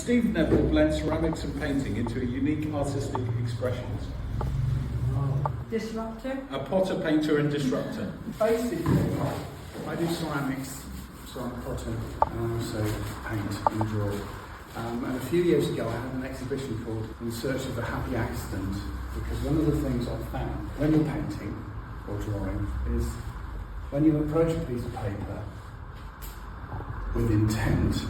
Steve Neville blends ceramics and painting into a unique artistic expressions. Disruptor? A potter, painter and disruptor. Basically, I do ceramics, so I'm a potter, and I also paint and draw. And a few years ago I had an exhibition called In Search of a Happy Accident, because one of the things I've found when you're painting or drawing is when you approach a piece of paper with intent,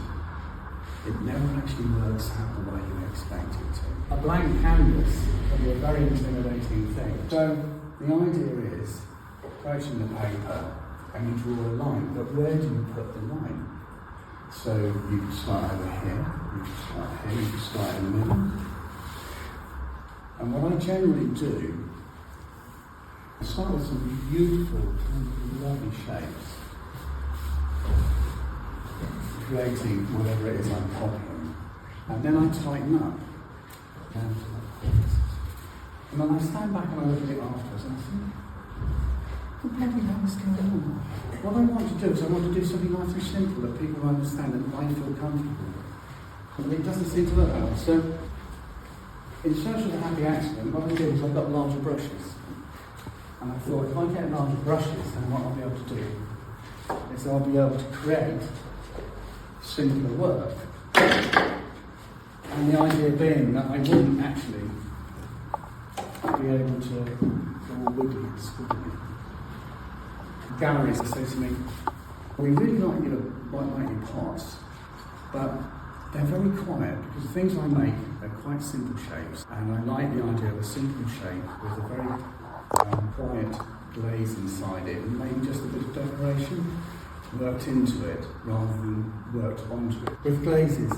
it never actually works out the way you expect it to. A blank canvas can be a very intimidating thing. So the idea is approaching the paper and you draw a line, but where do you put the line? So you can start over here, you can start here, you can start in the middle. And what I generally do, I start with some beautiful, lovely shapes, creating whatever it is I'm copying. And then I tighten up down to the corners. And then I stand back and I look at it afterwards and I think, what the bloody hell is going on? What I want to do is I want to do something nice and simple that people understand and I feel comfortable. And it doesn't seem to work that way. So, in Search of a Happy Accident, what I did is I got larger brushes. And I thought, if I get larger brushes, then what I'll be able to do is I'll be able to create simpler work. And the idea being that I wouldn't actually be able to go all wiggly and squiggly. Galleries say to me, we really like your pots, but they're very quiet because the things I make are quite simple shapes, and I like the idea of a simple shape with a very quiet glaze inside it, and maybe just a bit of decoration worked into it rather than worked onto it. With glazes,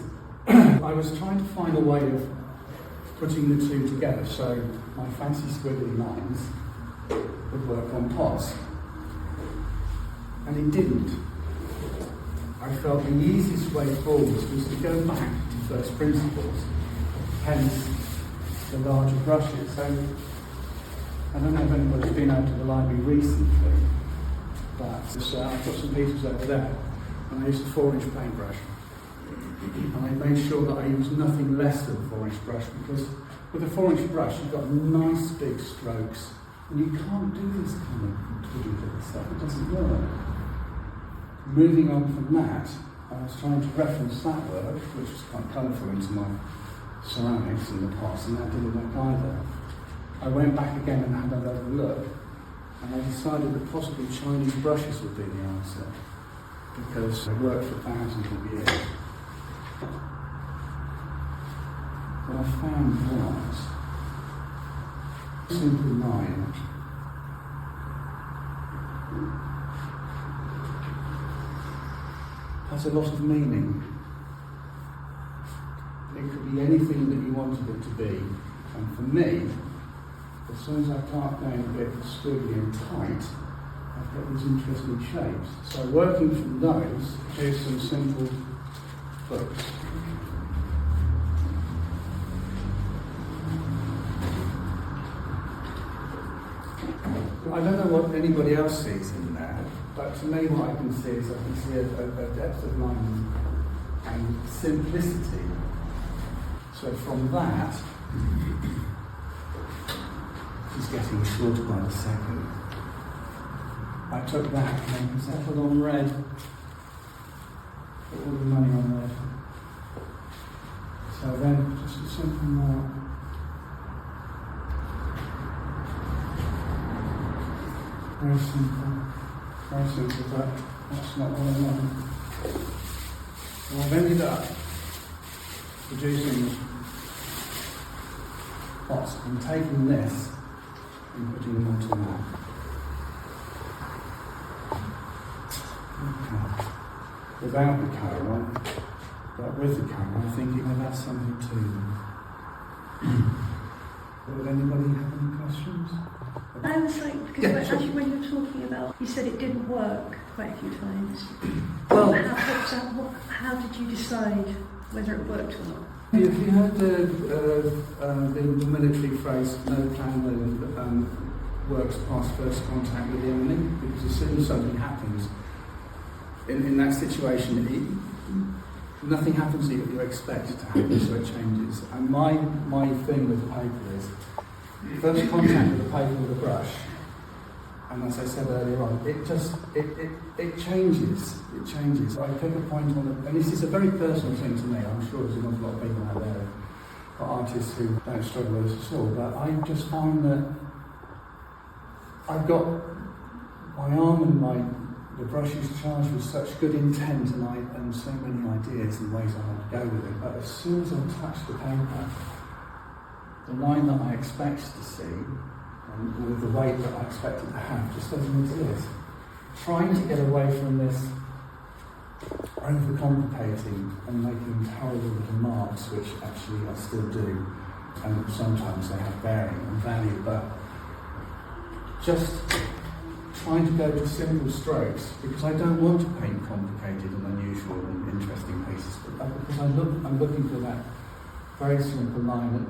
I was trying to find a way of putting the two together so my fancy squiggly lines would work on pots. And it didn't. I felt the easiest way forward was to go back to first principles, hence the larger brushes. So, I don't know if anybody's been out to the library recently, but I've got some pieces over there, and I used a 4-inch paintbrush. And I made sure that I used nothing less than a 4-inch brush, because with a 4-inch brush you've got nice big strokes, and you can't do this kind of twiddly little stuff, it doesn't work. Moving on from that, I was trying to reference that work, which was quite colourful, into my ceramics in the past, and that didn't work either. I went back again and had another look, and I decided that possibly Chinese brushes would be the answer, because they worked for thousands of years. What I found was a simple line has a lot of meaning. It could be anything that you wanted it to be, and for me, as soon as I start going a bit squiggly and tight, I've got these interesting shapes. So working from those, here's some simple books. I don't know what anybody else sees in there, but to me what I can see is I can see a depth of line and simplicity. So from that, it's getting shorter by the second. I took that and settled on red. Put all the money on red. So then just a simple mark. Very simple, but that's not what I want. So I've ended up producing pots and taking this and putting them onto that. Okay. Without the colour on, but with the colour, I think it will add something to them. Would anybody have any questions? I was like, because when you were talking about, you said it didn't work quite a few times. Well, how did you decide whether it worked or not? If you heard the military phrase, no plan works past first contact with the enemy, because as soon as something happens, in that situation, nothing happens that you expect to happen, so it changes. And my thing with the paper is, first contact with the paper with a brush, and as I said earlier on, it changes. It changes. I pick a point on it, and this is a very personal thing to me. I'm sure there's an awful lot of people out there, artists who don't struggle with this at all, but I just find that I've got my arm and the brush is charged with such good intent and so many ideas and ways I want to go with it, but as soon as I touch the paper, the line that I expect to see, and with the weight that I expect it to have, just doesn't exist. Trying to get away from this overcomplicating and making horrible little marks, which actually I still do, and sometimes they have bearing and value, but just trying to go to simple strokes, because I don't want to paint complicated and unusual and interesting pieces, but because I'm looking for that very simple line that,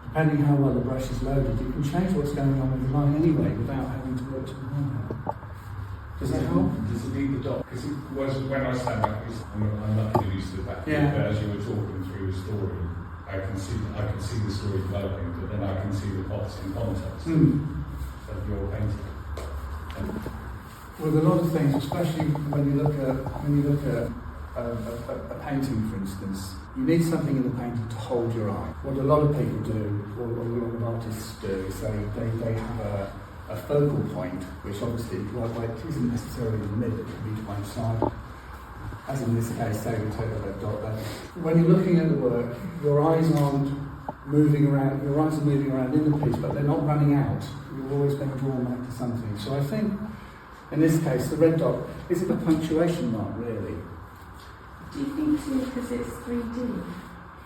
depending how well the brush is loaded, you can change what's going on with the line anyway without having to work too hard. Does that help? Does it need the dot? Because it was when I stand back, I'm lucky to use the back. Yeah. But as you were talking through the story, I can see the story developing, but then I can see the pots in context of your painting. With a lot of things, especially when you look at a painting, for instance, you need something in the painting to hold your eye. What a lot of people do, or what a lot of artists do, is they have a focal point, which obviously, like it isn't necessarily in the middle, it can be to one side. As in this case, say we take a red dot there. When you're looking at the work, your eyes aren't moving around, your eyes are moving around in the piece, but they're not running out. You're always being drawn back to something. So I think, in this case, the red dot isn't a punctuation mark, really. Do you think too, because it's 3D?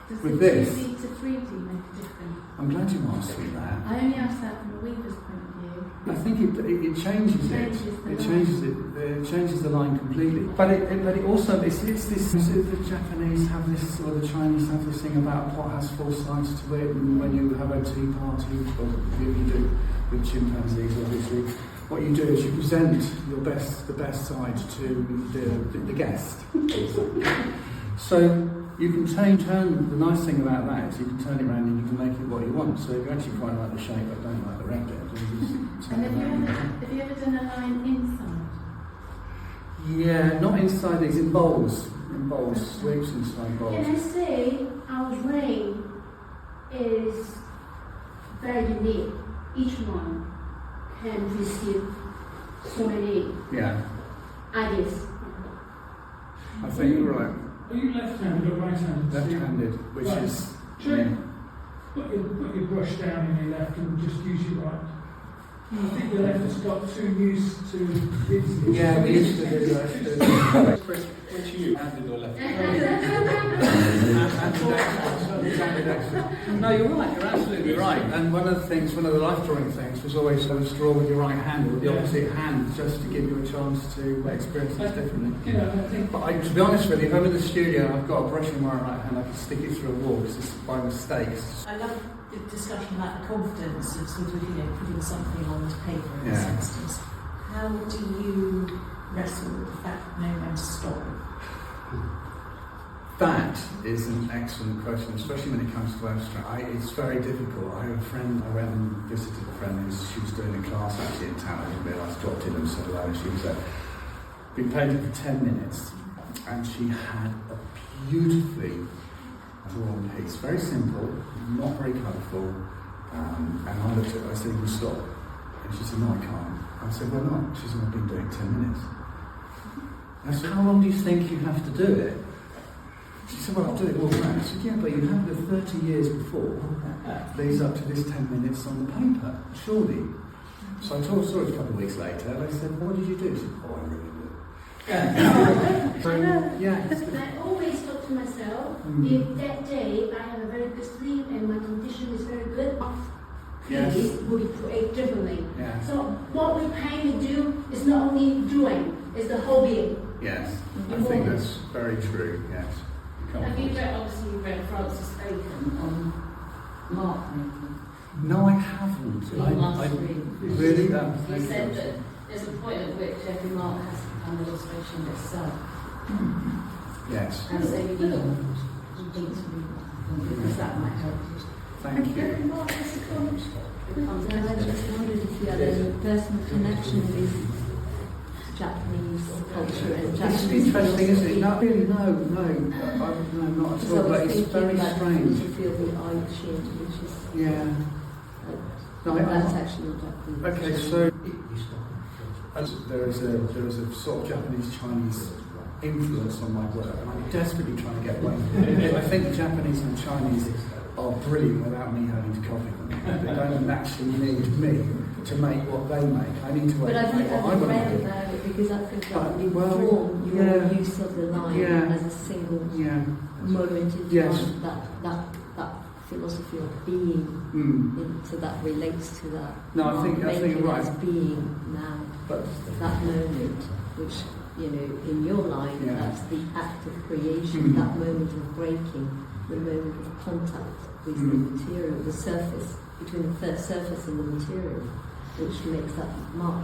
Does With the this? 2D to 3D make a difference? I'm glad you asked me that. I only asked that from a weaver's point of view. I think it changes it. It changes it. It changes the line completely. But it also it's this. The Japanese have this, or the Chinese have this thing about what has four sides to it. And when you have a tea party, or you do with chimpanzees, obviously, what you do is you present the best side to the guest. So you can turn. The nice thing about that is you can turn it around and you can make it what you want. So if you actually quite like the shape but don't like the red bit, and have you ever done a line inside? Yeah, not inside these, in bowls. In bowls, sweeps inside bowls. Can I say our brain is very unique. Each one can receive so many ideas. I think you're right. Are you left-handed or right-handed? Left-handed, which Right. is... Put your brush down in your left and just use your right. I think your left has got too used to it. Yeah, we used to do that. Which are you, handed or left? No, you're right, you're absolutely right. And one of the life drawing things was always to draw with your right hand or with the opposite hand, just to give you a chance to experience things differently. You know, I think. But to be honest with you, if I'm in the studio, I've got a brush in my right hand, I can stick it through a wall because it's by mistake. I love the discussion about the confidence of sort of, putting something onto paper in this instance. How do you wrestle with the fact that know when to stop? That is an excellent question, especially when it comes to abstract. It's very difficult. I have a friend, I went and visited a friend she was doing a class actually in town. I didn't realise, dropped in and said hello. She was been painting for 10 minutes and she had a beautifully drawn piece. Very simple, not very colourful. And I looked at her, I said, "You stop." And she said, "No, I can't." I said, "Why not?" She said, "I've been doing 10 minutes." I said, "How long do you think you have to do it?" She said, "Well, I'll do it all round." I said, "Yeah, but you have the 30 years before leads up to this 10 minutes on the paper, surely." So I saw her a couple of weeks later and I said, "What did you do?" She said, "Oh, I really did." I always thought to myself, if that day I have a very good sleep and my condition is very good, it will be played differently. Yes. So what we paint and do is not only doing, it's the whole being. Yes, I think that's very true, yes. Have you read Francis Bacon on mark making? No, I haven't. You must read. Really? He said that there's a point at which every mark has to become an illustration of itself. Yes. And so you need because that might help you. Thank you. I just wondered if you had any personal connection with Japanese culture and It's Japanese interesting, isn't it? philosophy. No, really, no, not at So all. I But was it's very thinking about the strange. philosophy of the Aichi, which is Yeah. No, that's actually not Japanese. Okay, so there is a sort of Japanese-Chinese influence on my work, and I'm desperately trying to get away from it. I think the Japanese and the Chinese are brilliant without me having to copy them. They don't actually need me to make what they make. I need to But I think make what I I've want read to make. about it because I think that But, would well, inform your yeah. use of the line Yeah. as a single Yeah. moment in Yes. time. That philosophy of being, so that relates to that. No, I think making you're right. as being now. But That moment, which, in your line, Yeah. that's the act of creation, Mm. that moment of breaking, the moment of contact with the material, the surface, between the surface and the material, which makes that mark.